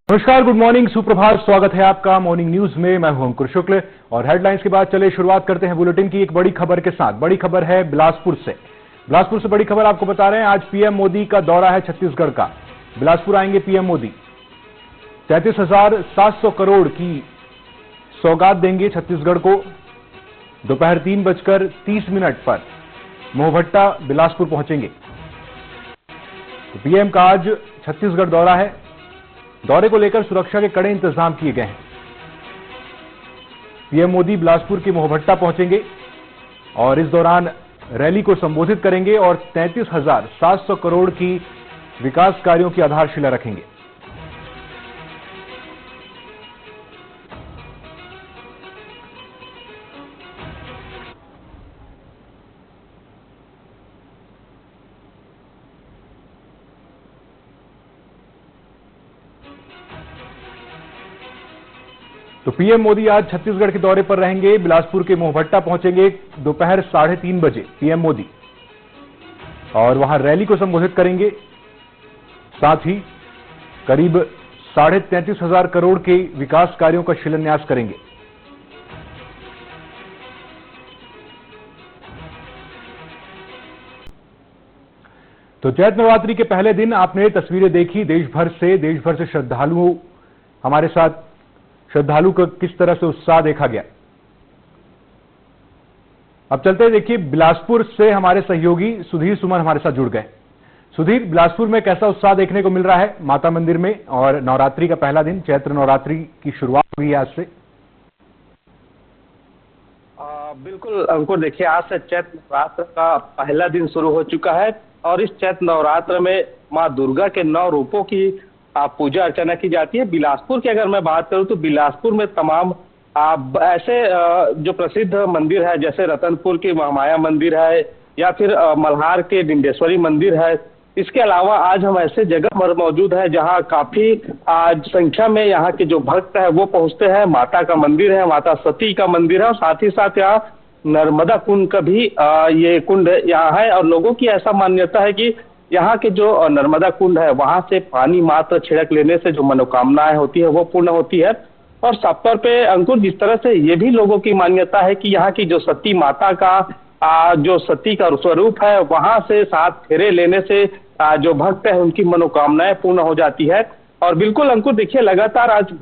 नमस्कार, good morning, सुप्रभात। स्वागत है आपका मॉर्निंग न्यूज में। मैं हूं अंकुर शुक्ल और हेडलाइंस के बाद चले शुरुआत करते हैं बुलेटिन की एक बड़ी खबर के साथ। बड़ी खबर है बिलासपुर से बड़ी खबर आपको बता रहे हैं। आज पीएम मोदी का दौरा है छत्तीसगढ़ का। बिलासपुर आएंगे पीएम मोदी। 33,700 करोड़ की सौगात देंगे छत्तीसगढ़ को। दोपहर 3:30 पर मोहभट्टा बिलासपुर पहुंचेंगे। तो पीएम का आज छत्तीसगढ़ दौरा है। दौरे को लेकर सुरक्षा के कड़े इंतजाम किए गए हैं। पीएम मोदी बिलासपुर के मोहभट्टा पहुंचेंगे और इस दौरान रैली को संबोधित करेंगे और 33,700 करोड़ की विकास कार्यों की आधारशिला रखेंगे। तो पीएम मोदी आज छत्तीसगढ़ के दौरे पर रहेंगे। बिलासपुर के मोहभट्टा पहुंचेंगे दोपहर 3:30 बजे पीएम मोदी और वहां रैली को संबोधित करेंगे। साथ ही करीब 33,500 करोड़ के विकास कार्यों का शिलान्यास करेंगे। तो चैत्र नवरात्रि के पहले दिन आपने तस्वीरें देखी। देश भर से श्रद्धालु का किस तरह से उत्साह देखा गया। अब चलते हैं, देखिए बिलासपुर से हमारे सहयोगी सुधीर सुमन हमारे साथ जुड़ गए। सुधीर, बिलासपुर में कैसा उत्साह देखने को मिल रहा है माता मंदिर में, और नवरात्रि का पहला दिन, चैत्र नवरात्रि की शुरुआत हुई है आज से। बिल्कुल अंकुर, देखिए आज से चैत्र नवरात्र का पहला दिन शुरू हो चुका है और इस चैत्र नवरात्र में माँ दुर्गा के 9 रूपों की पूजा अर्चना की जाती है। बिलासपुर की अगर मैं बात करूं तो बिलासपुर में तमाम ऐसे जो प्रसिद्ध मंदिर है, जैसे रतनपुर की महामाया मंदिर है या फिर मल्हार के डिंडेश्वरी मंदिर है। इसके अलावा आज हम ऐसे जगह पर मौजूद है जहां काफी संख्या में यहाँ के जो भक्त है वो पहुंचते हैं। माता का मंदिर है, माता सती का मंदिर है और साथ ही साथ यहाँ नर्मदा कुंड का भी ये कुंड यहाँ है। और लोगों की ऐसा मान्यता है कि यहाँ के जो नर्मदा कुंड है वहां से पानी मात्र छिड़क लेने से जो मनोकामनाएं होती है वो पूर्ण होती है। और साफ तौर पे अंकुर, जिस तरह से ये भी लोगों की मान्यता है कि यहाँ की जो सती माता का जो सती का स्वरूप है वहां से 7 फेरे लेने से जो भक्त है उनकी मनोकामनाएं पूर्ण हो जाती है। और बिल्कुल अंकुर, देखिए लगातार आज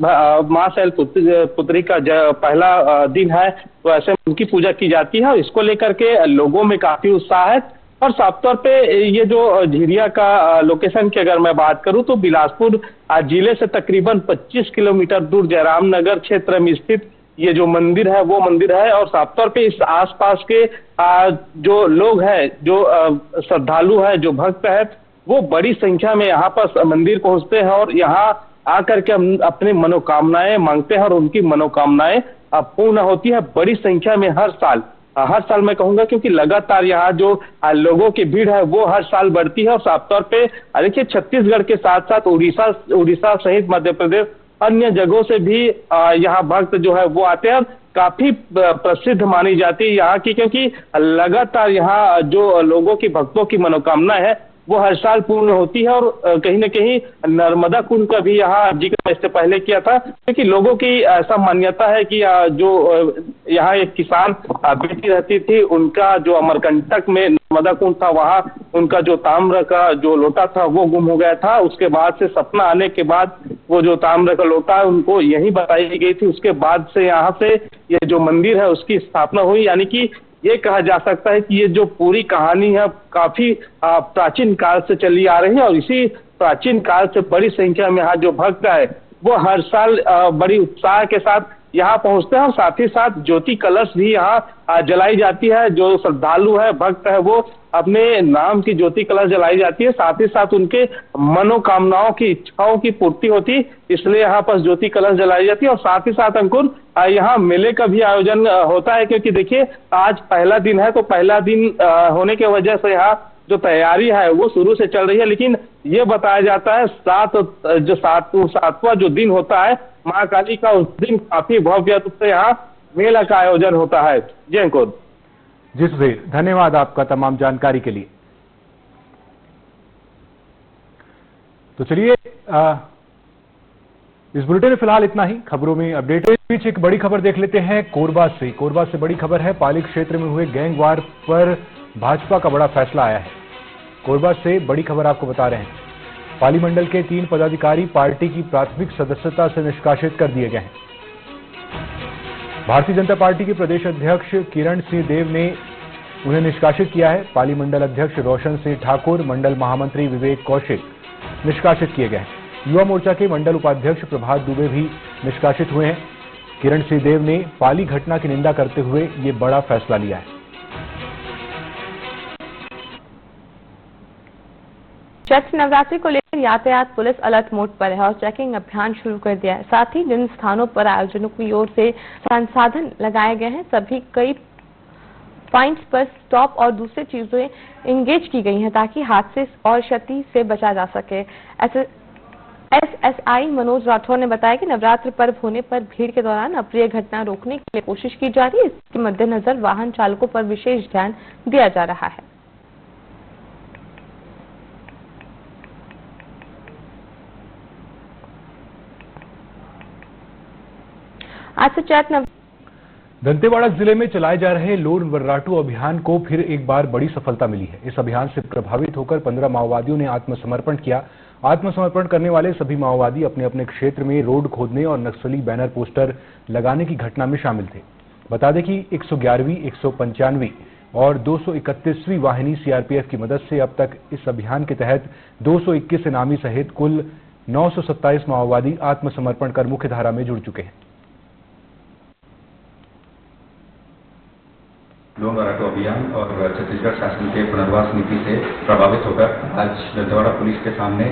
माँ शैलपुत्री का पहला दिन है तो ऐसे उनकी पूजा की जाती है और इसको लेकर के लोगों में काफी उत्साह है। और साफ तौर पे ये जो झिरिया का लोकेशन की अगर मैं बात करूं तो बिलासपुर जिले से तकरीबन 25 किलोमीटर दूर जयराम नगर क्षेत्र में स्थित ये जो मंदिर है वो मंदिर है। और साफ तौर पे इस आसपास के जो लोग हैं, जो श्रद्धालु है, जो भक्त है, वो बड़ी संख्या में यहाँ पर मंदिर पहुंचते हैं और यहाँ आकर के हम अपनी मनोकामनाएं मांगते हैं और उनकी मनोकामनाएं पूर्ण होती है बड़ी संख्या में हर साल मैं कहूंगा, क्योंकि लगातार यहाँ जो लोगों की भीड़ है वो हर साल बढ़ती है। और साफ तौर पे देखिए छत्तीसगढ़ के साथ साथ उड़ीसा सहित मध्य प्रदेश अन्य जगहों से भी यहाँ भक्त जो है वो आते हैं। काफी प्रसिद्ध मानी जाती है यहाँ की, क्योंकि लगातार यहाँ जो लोगों की भक्तों की मनोकामना है वो हर साल पूर्ण होती है। और कहीं न कहीं नर्मदा कुंड का भी यहाँ जिक्र इससे पहले किया था, क्योंकि लोगों की ऐसा मान्यता है कि जो यहाँ एक किसान बेटी रहती थी, उनका जो अमरकंटक में नर्मदा कुंड था वहाँ उनका जो ताम्र का जो लोटा था वो गुम हो गया था। उसके बाद से सपना आने के बाद वो जो ताम्र का लोटा उनको यही बताई गई थी। उसके बाद से यहाँ से ये जो मंदिर है उसकी स्थापना हुई। यानी कि ये कहा जा सकता है कि ये जो पूरी कहानी है काफी प्राचीन काल से चली आ रही है और इसी प्राचीन काल से बड़ी संख्या में यहाँ जो भक्त है वो हर साल बड़ी उत्साह के साथ यहाँ पहुंचते हैं। और साथ ही साथ ज्योति कलश भी यहाँ जलाई जाती है। जो श्रद्धालु है, भक्त है, वो अपने नाम की ज्योति कलश जलाई जाती है। साथ ही साथ उनके मनोकामनाओं की इच्छाओं की पूर्ति होती, इसलिए यहाँ पर ज्योति कलश जलाई जाती है। और साथ ही साथ अंकुर, यहाँ मेले का भी आयोजन होता है, क्योंकि देखिए आज पहला दिन है तो पहला दिन होने की वजह से यहाँ जो तैयारी है वो शुरू से चल रही है। लेकिन ये बताया जाता है सातवां जो दिन होता है माँ काली का, उस दिन काफी भव्य रूप से यहाँ मेला का आयोजन होता है। जी अंकुर। जी सुधीर, धन्यवाद आपका तमाम जानकारी के लिए। तो चलिए इस बुलेटिन में फिलहाल इतना ही। खबरों में अपडेट। इस बीच एक बड़ी खबर देख लेते हैं कोरबा से। कोरबा से बड़ी खबर है, पाली क्षेत्र में हुए गैंगवार पर भाजपा का बड़ा फैसला आया है। कोरबा से बड़ी खबर आपको बता रहे हैं। पाली मंडल के 3 पदाधिकारी पार्टी की प्राथमिक सदस्यता से निष्कासित कर दिए गए हैं। भारतीय जनता पार्टी के प्रदेश अध्यक्ष किरण सिंह देव ने उन्हें निष्कासित किया है। पाली मंडल अध्यक्ष रोशन सिंह ठाकुर, मंडल महामंत्री विवेक कौशिक निष्कासित किए गए हैं। युवा मोर्चा के मंडल उपाध्यक्ष प्रभात दुबे भी निष्कासित हुए हैं। किरण सिंह देव ने पाली घटना की निंदा करते हुए ये बड़ा फैसला लिया है। चैत्र नवरात्रि को लेकर यातायात पुलिस अलर्ट मोड पर है और चेकिंग अभियान शुरू कर दिया है। साथ ही जिन स्थानों पर आयोजनों की ओर से संसाधन लगाए गए हैं, सभी कई पॉइंट्स पर स्टॉप और दूसरी चीजें इंगेज की गई हैं ताकि हादसे और क्षति से बचा जा सके। एसएसआई मनोज राठौर ने बताया कि नवरात्र पर्व होने पर भीड़ के दौरान अप्रिय घटना रोकने के लिए कोशिश की जा रही है। इसके मद्देनजर वाहन चालकों पर विशेष ध्यान दिया जा रहा है। आज से चैत्र दंतेवाड़ा जिले में चलाए जा रहे लोन वर्राटू अभियान को फिर एक बार बड़ी सफलता मिली है। इस अभियान से प्रभावित होकर 15 माओवादियों ने आत्मसमर्पण किया। आत्मसमर्पण करने वाले सभी माओवादी अपने अपने क्षेत्र में रोड खोदने और नक्सली बैनर पोस्टर लगाने की घटना में शामिल थे। बता दें कि 111वीं, 195वीं और 231वीं वाहिनी सीआरपीएफ की मदद से अब तक इस अभियान के तहत 221 इनामी सहित कुल 927 माओवादी आत्मसमर्पण कर मुख्यधारा में जुड़ चुके हैं। लोन वर्राटू अभियान और छत्तीसगढ़ शासन के पुनर्वास नीति से प्रभावित होकर आज दंतेवाड़ा पुलिस के सामने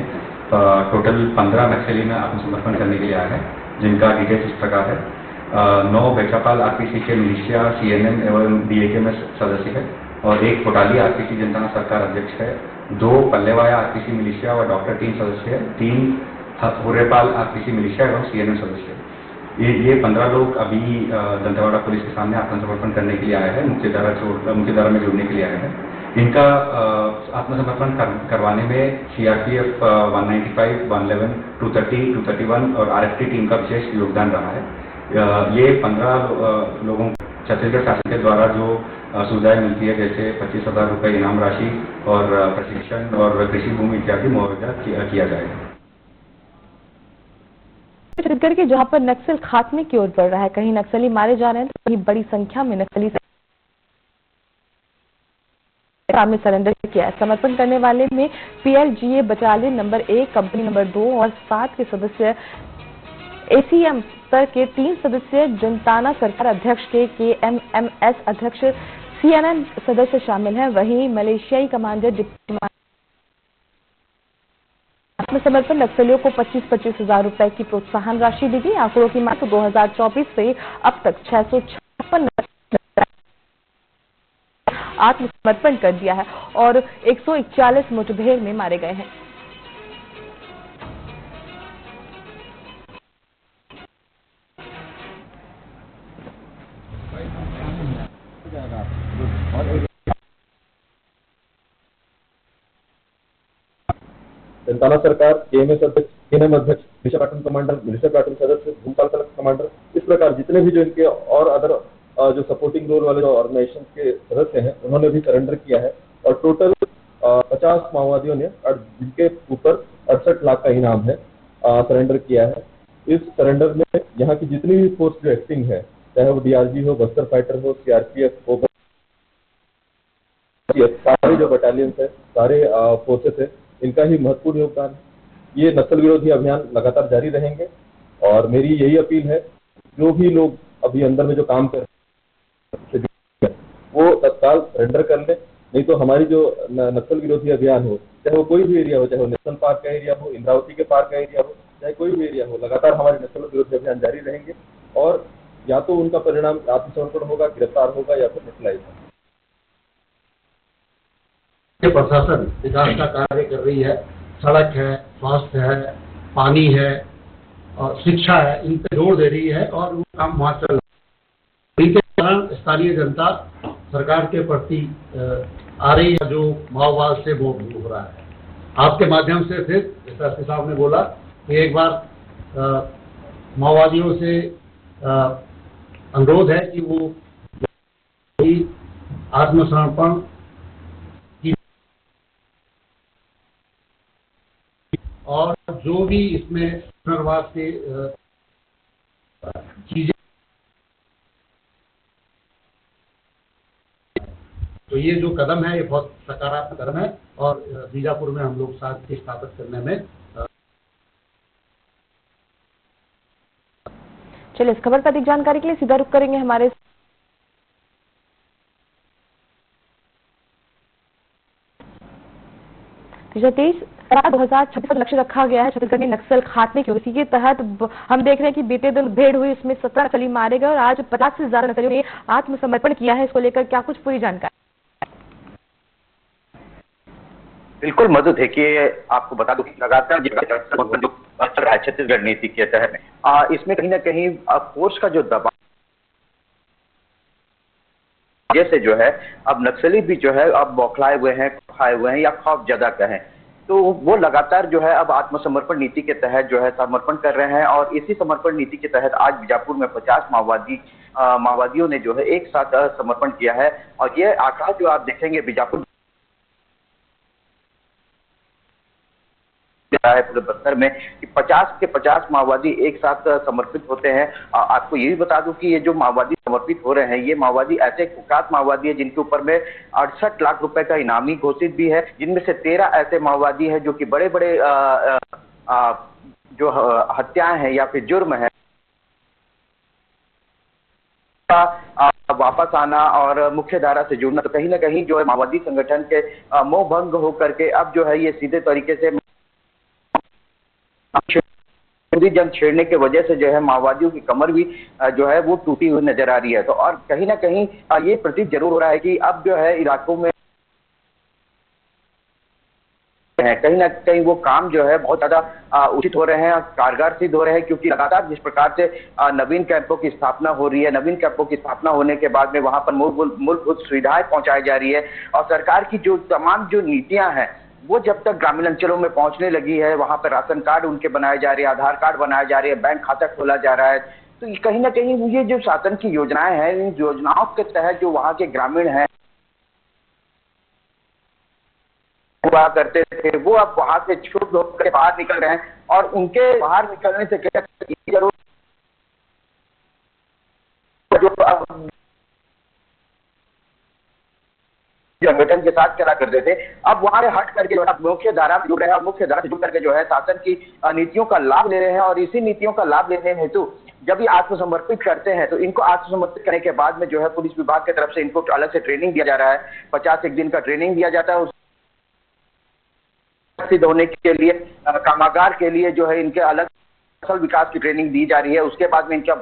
टोटल 15 नक्सली में आत्मसमर्पण करने के लिए आए हैं, जिनका डिटेल्स इस प्रकार है। 9 बेचापाल आरपीसी के मिलिशिया सीएनएम एवं डीएके में सदस्य है और 1 कोटाली आरपीसी जनता सरकार अध्यक्ष है। 2 पल्लेवाया आरपीसी मिलिशिया व डॉक्टर टीम सदस्य है। 3 हुर्रेपाल आरपीसी मिलिशिया एवं सीएनएम सदस्य है। ये 15 लोग अभी दंतेवाड़ा पुलिस के सामने आत्मसमर्पण करने के लिए आए हैं, मुख्यधारा में जुड़ने के लिए आए हैं। इनका आत्मसमर्पण करवाने में सीआरपीएफ 195, 111, 230, 231 और आरएफटी टीम का विशेष योगदान रहा है। ये 15 लोगों को छत्तीसगढ़ शासन के द्वारा जो सुविधाएं मिलती है, जैसे 25,000 रुपये इनाम राशि और प्रशिक्षण और कृषि भूमि इत्यादि मुआवजा किया जाएगा। छत्तीसगढ़ के जहां पर नक्सल खात्मे की ओर बढ़ रहा है, कहीं नक्सली मारे जा रहे हैं तो वहीं बड़ी संख्या में नक्सली में सरेंडर किया है। समर्पण करने वाले में PLGA battalion number 1, company number 2 और 7 के सदस्य, एसीएम स्तर के 3 सदस्य, जनताना सरकार अध्यक्ष के केएमएमएस अध्यक्ष, सीएनएन सदस्य शामिल हैं। वहीं मलेशियाई कमांडर डिप्टी आत्मसमर्पण नक्सलियों को 25-25 हजार रुपए की प्रोत्साहन राशि दी गई। आंकड़ों की मात्र 2024 से अब तक 656 आत्मसमर्पण कर दिया है और 141 मुठभेड़ में मारे गए हैं। जनताना सरकार, केएमएस अध्यक्ष, केएनएम अध्यक्ष, militia platoon commander, militia platoon सदस्य, भूमपाल कमांडर, इस प्रकार जितने भी जो इनके और अदर जो सपोर्टिंग रोल वाले जो ऑर्गेनाइजेशन के सदस्य हैं, उन्होंने भी सरेंडर किया है और टोटल 50 माओवादियों ने, जिनके ऊपर 68 लाख का इनाम है, सरेंडर किया है। इस सरेंडर में यहाँ की जितनी भी फोर्स जो एक्टिंग है, चाहे वो डीआरजी हो, बस्तर फाइटर हो, सीआरपीएफ हो, सारे जो बटालियन है, सारे फोर्सेस है, इनका ही महत्वपूर्ण योगदान है। ये नक्सल विरोधी अभियान लगातार जारी रहेंगे और मेरी यही अपील है, जो भी लोग अभी अंदर में जो काम कर रहे हैं वो तत्काल सरेंडर कर ले, नहीं तो हमारी जो नक्सल विरोधी अभियान हो, चाहे वो कोई भी एरिया हो, चाहे वो नेशनल पार्क का एरिया हो, इंद्रावती के पार्क का एरिया हो, चाहे कोई भी एरिया हो, लगातार हमारे नक्सल विरोधी अभियान जारी रहेंगे और या तो उनका परिणाम आत्मसमर्पण होगा, गिरफ्तार होगा या फिर नक्सलाइज होगा। प्रशासन विकास का कार्य कर रही है, सड़क है, स्वास्थ्य है, पानी है और शिक्षा है, इन पे जोर दे रही है और वो काम वहाँ चल रहा है। इनके कारण स्थानीय जनता सरकार के प्रति आ रही है, जो माओवाद से वो हो रहा है। आपके माध्यम से फिर जैसा साहब ने बोला कि एक बार माओवादियों से अनुरोध है कि वो आत्मसमर्पण की और जो भी इसमें पुनर्वास के चीजें, तो ये जो कदम है ये बहुत सकारात्मक कदम है और बीजापुर में हम लोग शांति स्थापित करने में। चलिए, इस खबर पर अधिक जानकारी के लिए सीधा रुख करेंगे हमारे सतीश। 2026 का लक्ष्य रखा गया है छत्तीसगढ़ में नक्सल खात्मे की। इसी के तहत हम देख रहे हैं कि बीते दिन भीड़ हुई, इसमें 17 नक्सली मारे गए और आज 50 से ज्यादा नक्सलियों ने आत्मसमर्पण किया है। इसको लेकर क्या कुछ पूरी जानकारी? बिल्कुल मधु, देखिए आपको बता दूं कि लगातार जो छत्तीसगढ़ नीति के तहत इसमें कहीं ना कहीं फोर्स का जो दबाव जैसे जो है अब नक्सली भी जो है अब बौखलाए हुए हैं, खाए हुए हैं या खौफ ज्यादा कहें, तो वो लगातार जो है अब आत्मसमर्पण नीति के तहत जो है समर्पण कर रहे हैं। और इसी समर्पण नीति के तहत आज बीजापुर में 50 माओवादियों ने जो है एक साथ समर्पण किया है। और ये आंकड़ा जो आप देखेंगे बीजापुर है पूरे बस्तर में कि 50 के 50 माओवादी एक साथ समर्पित होते हैं। आपको ये भी बता दूं कि ये जो माओवादी समर्पित हो रहे हैं, ये माओवादी ऐसे कुख्यात माओवादी है जिनके ऊपर में 68 लाख रुपए का इनामी घोषित भी है, जिनमें से 13 ऐसे माओवादी हैं जो कि बड़े बड़े जो हत्याएं हैं या फिर जुर्म है वापस आना और मुख्य धारा से जुड़ना। तो कहीं ना कहीं जो है माओवादी संगठन के मोह भंग होकर के अब जो है ये सीधे तरीके से जंग छेड़ने के वजह से जो है माओवादियों की कमर भी जो है वो टूटी हुई नजर आ रही है। तो और कहीं ना कहीं ये प्रतीत जरूर हो रहा है कि अब जो है इलाकों में कहीं ना कहीं वो काम जो है बहुत ज्यादा उचित हो रहे हैं, कारगर सिद्ध हो रहे हैं, क्योंकि लगातार जिस प्रकार से नवीन कैंपों की स्थापना हो रही है, नवीन कैंपों की स्थापना होने के बाद में वहां पर मूलभूत सुविधाएं पहुंचाई जा रही है और सरकार की जो तमाम जो नीतियां हैं वो जब तक ग्रामीण अंचलों में पहुंचने लगी है, वहां पर राशन कार्ड उनके बनाए जा रहे हैं, आधार कार्ड बनाए जा रहे हैं, बैंक खाता खोला जा रहा है, तो कहीं ना कहीं ये जो शासन की योजनाएं हैं, इन योजनाओं के तहत जो वहां के ग्रामीण हैं हुआ करते थे, वो अब वहां से छूट होकर बाहर निकल रहे हैं। और उनके बाहर निकलने से क्या जरूर जो संगठन के साथ चला करते थे, अब वहां से हट करके मुख्य धारा में जुड़ रहे हैं और मुख्य धारा से जुड़ करके जो है शासन की नीतियों का लाभ ले रहे हैं। और इसी नीतियों का लाभ लेने हेतु जब ये आत्मसमर्पित करते हैं तो इनको आत्मसमर्पित करने के बाद में जो है पुलिस विभाग की तरफ से इनको अलग से ट्रेनिंग दिया जा रहा है। 51 दिन का ट्रेनिंग दिया जाता है। सिद्ध होने के लिए कामागार के लिए जो है इनके अलग कौशल विकास की ट्रेनिंग दी जा रही है। उसके बाद में इनका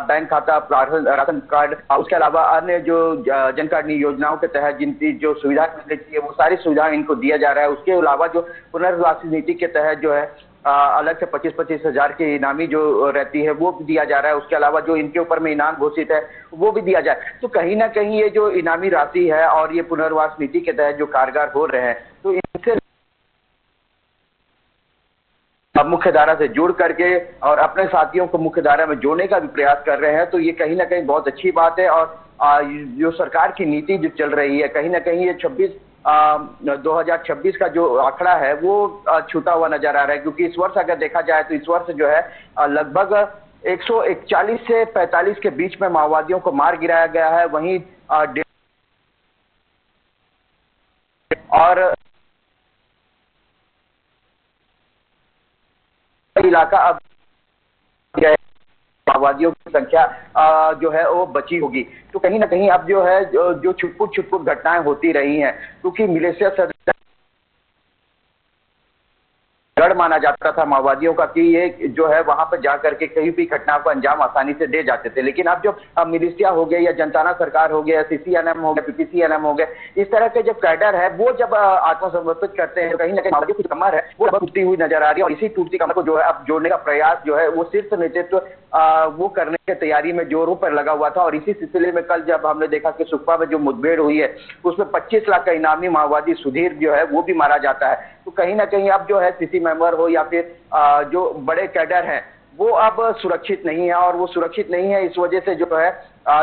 बैंक खाता, राशन कार्ड, उसके अलावा अन्य जो जन कार्ड योजनाओं के तहत जिनकी जो सुविधा मिलनी चाहिए वो सारी सुविधाएं इनको दिया जा रहा है। उसके अलावा जो पुनर्वासी नीति के तहत जो है अलग से 25-25 हजार की इनामी जो रहती है वो भी दिया जा रहा है। उसके अलावा जो इनके ऊपर में इनाम घोषित है वो भी दिया जाए। तो कहीं ना कहीं ये जो इनामी राशि है और ये पुनर्वास नीति के तहत जो कारगर हो रहे हैं, तो इनसे मुख्य धारा से जुड़ करके और अपने साथियों को मुख्य धारा में जोड़ने का भी प्रयास कर रहे हैं। तो ये कहीं ना कहीं बहुत अच्छी बात है। और जो सरकार की नीति जो चल रही है, कहीं ना कहीं ये 2026 का जो आंकड़ा है वो छूटा हुआ नजर आ रहा है। क्योंकि इस वर्ष अगर देखा जाए तो इस वर्ष जो है लगभग 141 से 45 के बीच में माओवादियों को मार गिराया गया है। वहीं और इलाका अब माओवादियों की संख्या जो है वो बची होगी। तो कहीं ना कहीं अब जो है जो छुटपुट घटनाएं होती रही हैं, क्योंकि मिलिशिया सदस्य गढ़ माना जाता था माओवादियों का कि ये जो है वहां पर जाकर के कहीं भी घटना को अंजाम आसानी से दे जाते थे। लेकिन अब जो मिलिशिया हो गए या जनताना सरकार हो गया, CCNM हो गया, PPCNM हो गया, इस तरह के जब कैडर है वो जब आत्मसमर्पित करते हैं तो कहीं ना कहीं माओवादियों की कमर है वो टूटती हुई नजर आ रही है। और इसी टूटती कमर को जो है अब जोड़ने का प्रयास जो है वो शीर्ष नेतृत्व वो करने की तैयारी में जोरों पर लगा हुआ था। और इसी सिलसिले में कल जब हमने देखा कि सुकमा में जो मुठभेड़ हुई है उसमें 25 लाख का इनामी माओवादी सुधीर जो है वो भी मारा जाता है। तो कहीं ना कहीं अब जो है CC मेंबर हो या फिर जो बड़े कैडर हैं वो अब सुरक्षित नहीं है, और वो सुरक्षित नहीं है इस वजह से जो है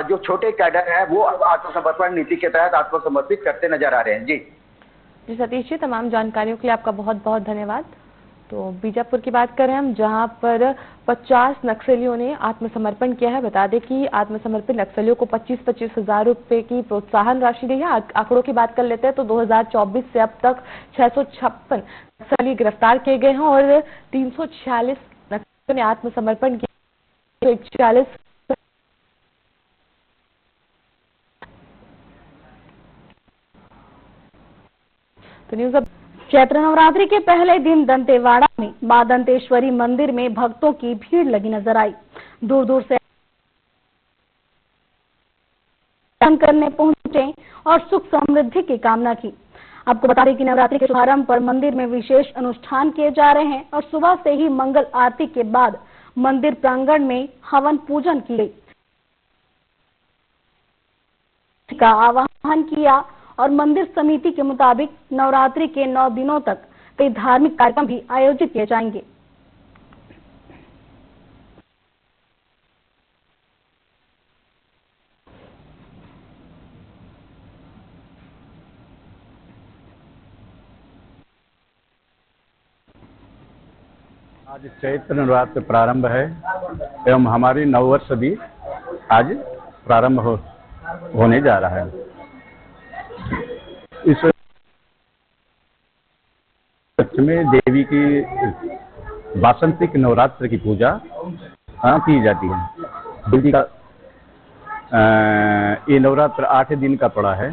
जो छोटे कैडर है वो अब आत्मसमर्पण नीति के तहत आत्मसमर्पित करते नजर आ रहे हैं। जी सतीश जी, तमाम जानकारियों के लिए आपका बहुत बहुत धन्यवाद। तो बीजापुर की बात करें हम, जहां पर 50 नक्सलियों ने आत्मसमर्पण किया है। बता दें कि आत्मसमर्पित नक्सलियों को 25-25 हजार रुपए की प्रोत्साहन राशि दी है। आंकड़ों की बात कर लेते हैं तो 2024 से अब तक 656 नक्सली गिरफ्तार किए गए हैं और 346 नक्सलियों ने आत्मसमर्पण किया। 140 तो न्यूज अब चैत्र नवरात्रि के पहले दिन दंतेवाड़ा में मां दंतेश्वरी मंदिर में भक्तों की भीड़ लगी नजर आई। दूर दूर से दर्शन करने पहुंचे और सुख समृद्धि की कामना की। आपको बता दें कि नवरात्रि के शुभारंभ पर मंदिर में विशेष अनुष्ठान किए जा रहे हैं और सुबह से ही मंगल आरती के बाद मंदिर प्रांगण में हवन पूजन की गई का आवाहन किया और मंदिर समिति के मुताबिक नवरात्रि के 9 दिनों तक कई धार्मिक कार्यक्रम भी आयोजित किए जाएंगे। आज चैत्र नवरात्र प्रारंभ है एवं हमारी नववर्ष भी आज प्रारंभ होने जा रहा है। इस में देवी की वासंतिक नवरात्र की पूजा की जाती है। देवी का ये नवरात्र 8 दिन का पड़ा है।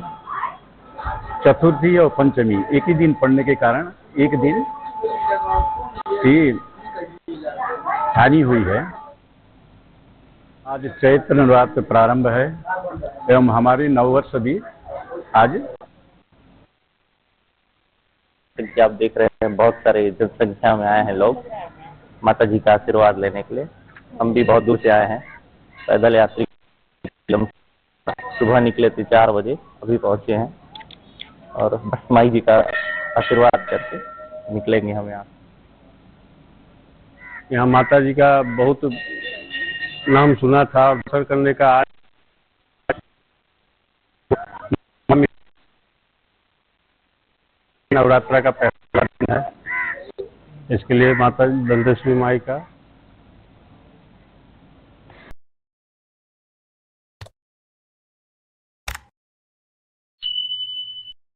चतुर्थी और पंचमी एक ही दिन पड़ने के कारण एक दिन की हानि हुई है। आज चैत्र नवरात्र प्रारंभ है एवं हमारी नववर्ष भी आज। आप देख रहे हैं बहुत सारे जनसंख्या में आए हैं लोग माता जी का आशीर्वाद लेने के लिए। हम भी बहुत दूर से आए हैं, पैदल यात्री। सुबह निकले थे 4 बजे, अभी पहुंचे हैं और बस माई जी का आशीर्वाद करके निकलेंगे हम यहाँ माता जी का बहुत नाम सुना था, दर्शन करने का नवरात्र का पहला दिन है। इसके लिए माता दंतेश्वरी माई का